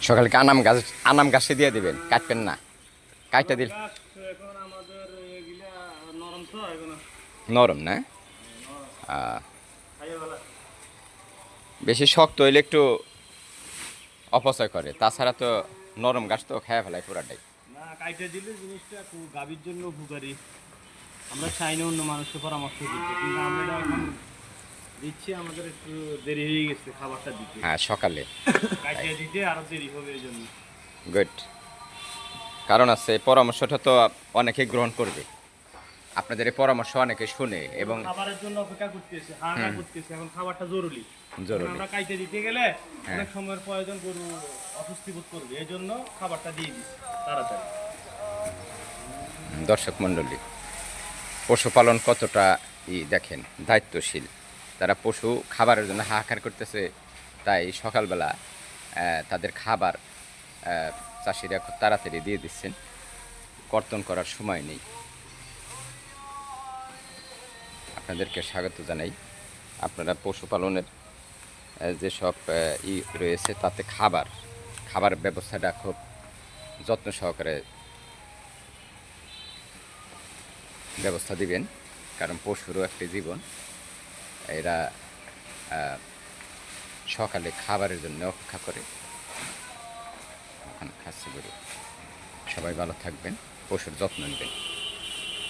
সকালে কি আনাম গাছে দিয়ে দিবেন, কাটবেন না? কাটটা দিল গাছ এখন আমাদের এগুলা নরম তো এখন নরম না? নরম আহ, খাইয়ে বেলা বেশি শক্ত হইলে একটু অপচয় করে, তাছাড়া তো নরম গাছ তো খেয়ে ফেলায় পুরাটাই। না কাইটে দিলে জিনিসটা খুব গাভীর জন্য উপকারী। আমরা চাই না অন্য মানুষের পরামর্শ দিতে, কিন্তু আমরা এটা এখন দিচ্ছি, আমাদের একটু দেরি হয়ে গেছে খাবারটা দিতে। হ্যাঁ, সকালে। তাই, কাইটে দিতে আরো দেরি হবে এই জন্য। গুড। কারণ আছে, পরামর্শটা তো অনেকে গ্রহণ করবে, আপনাদের এই পরামর্শ অনেকে শুনে গরু এবং খাবারের জন্য অপেক্ষা করতেছে, হাহাকার করতেছে, এখন খাবারটা জরুরি। এখন জরুরি। আমরা কাইটে দিতে গেলে হ্যাঁ, অনেক সময়ের প্রয়োজন, গরু অস্বস্তি বোধ করবে, এই জন্য খাবারটা দিয়ে দিচ্ছি তাড়াতাড়ি। দর্শক মণ্ডলী, পশুপালন কতটা দেখেন দায়িত্বশীল। তারা পশু খাবারের জন্য হাহাকার করতেছে, তাই সকালবেলা তাদের খাবার চাষিরা খুব তাড়াতাড়ি দিয়ে দিচ্ছেন, কর্তন করার সময় নেই। আপনাদেরকে স্বাগত জানাই। আপনারা পশুপালনের যেসব রয়েছে, তাতে খাবার ব্যবস্থাটা খুব যত্ন সহকারে ব্যবস্থা দিবেন, কারণ পশুরও একটি জীবন। এরা সকালে খাবারের জন্য অপেক্ষা করে, এখন খাচ্ছে গরু। সবাই ভালো থাকবেন, পশুর যত্ন নেবেন।